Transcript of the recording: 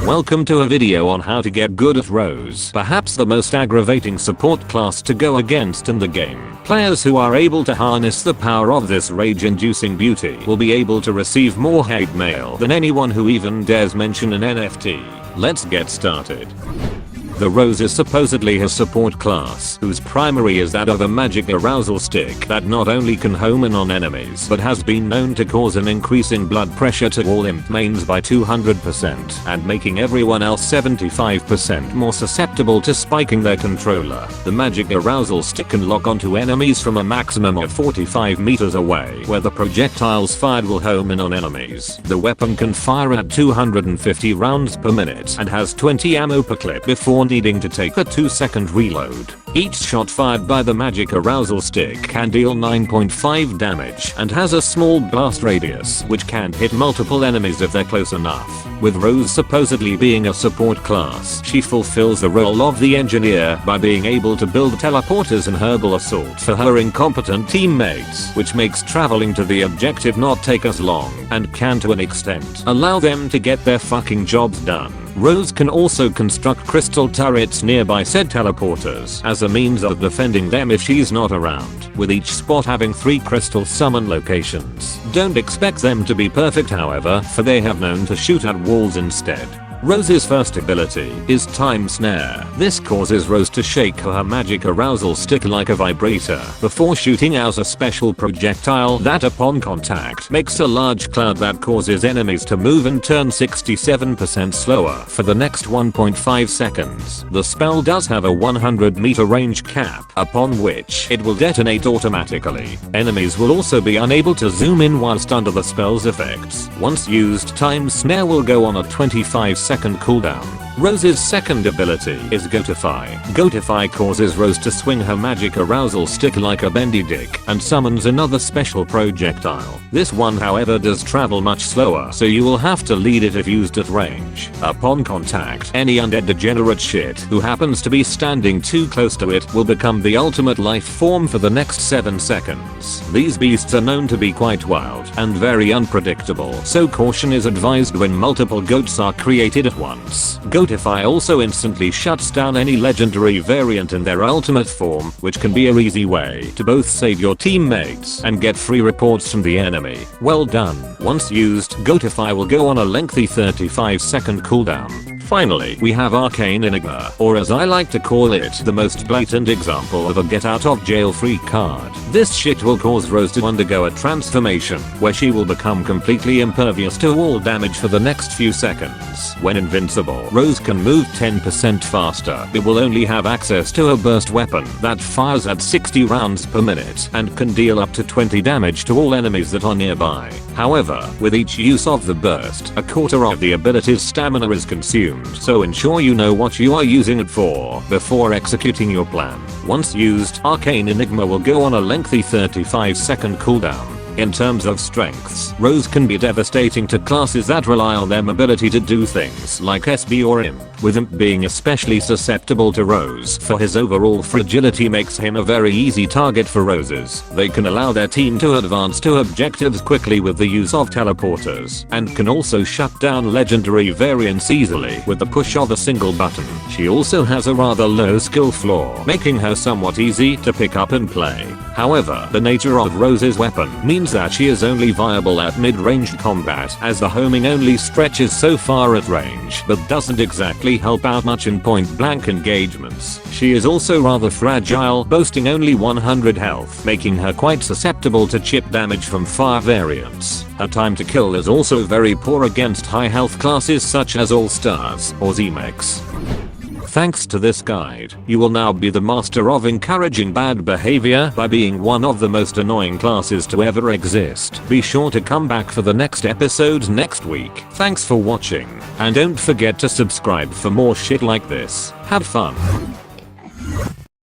Welcome to a video on how to get good at Rose, perhaps the most aggravating support class to go against in the game. Players who are able to harness the power of this rage-inducing beauty will be able to receive more hate mail than anyone who even dares mention an NFT. Let's get started. The Rose is supposedly a support class whose primary is that of a magic arousal stick that not only can home in on enemies but has been known to cause an increase in blood pressure to all imp mains by 200% and making everyone else 75% more susceptible to spiking their controller. The magic arousal stick can lock onto enemies from a maximum of 45 meters away where the projectiles fired will home in on enemies. The weapon can fire at 250 rounds per minute and has 20 ammo per clip before needing to take a 2-second reload. Each shot fired by the magic arousal stick can deal 9.5 damage and has a small blast radius which can hit multiple enemies if they're close enough. With Rose supposedly being a support class, she fulfills the role of the engineer by being able to build teleporters and herbal assault for her incompetent teammates, which makes traveling to the objective not take as long and can to an extent allow them to get their fucking jobs done. Rose can also construct crystal turrets nearby said teleporters as a means of defending them if she's not around, with each spot having 3 crystal summon locations. Don't expect them to be perfect however, for they have known to shoot at walls instead. Rose's first ability is Time Snare. This causes Rose to shake her magic arousal stick like a vibrator before shooting out a special projectile that upon contact makes a large cloud that causes enemies to move and turn 67% slower for the next 1.5 seconds. The spell does have a 100-meter range cap upon which it will detonate automatically. Enemies will also be unable to zoom in whilst under the spell's effects. Once used, Time Snare will go on a 25-second cooldown. Rose's second ability is Goatify. Goatify causes Rose to swing her magic arousal stick like a bendy dick and summons another special projectile. This one however does travel much slower, so you will have to lead it if used at range. Upon contact, any undead degenerate shit who happens to be standing too close to it will become the ultimate life form for the next 7 seconds. These beasts are known to be quite wild and very unpredictable, so caution is advised when multiple goats are created at once. Goatify also instantly shuts down any legendary variant in their ultimate form, which can be a easy way to both save your teammates and get free reports from the enemy. Well done. Once used, Goatify will go on a lengthy 35-second cooldown. Finally, we have Arcane Enigma, or as I like to call it, the most blatant example of a get out of jail free card. This shit will cause Rose to undergo a transformation where she will become completely impervious to all damage for the next few seconds. When invincible, Rose can move 10% faster, but will only have access to a burst weapon that fires at 60 rounds per minute and can deal up to 20 damage to all enemies that are nearby. However, with each use of the burst, a quarter of the ability's stamina is consumed, so ensure you know what you are using it for before executing your plan. Once used, Arcane Enigma will go on a lengthy 35-second cooldown. In terms of strengths, Rose can be devastating to classes that rely on their ability to do things like SB or Imp, with Imp being especially susceptible to Rose for his overall fragility makes him a very easy target for Roses. They can allow their team to advance to objectives quickly with the use of teleporters, and can also shut down legendary variants easily with the push of a single button. She also has a rather low skill floor, making her somewhat easy to pick up and play. However, the nature of Rose's weapon means that she is only viable at mid-range combat, as the homing only stretches so far at range but doesn't exactly help out much in point-blank engagements. She is also rather fragile, boasting only 100 health, making her quite susceptible to chip damage from fire variants. Her time to kill is also very poor against high health classes such as All-Stars or Z-Mechs. Thanks to this guide, you will now be the master of encouraging bad behavior by being one of the most annoying classes to ever exist. Be sure to come back for the next episode next week. Thanks for watching, and don't forget to subscribe for more shit like this. Have fun.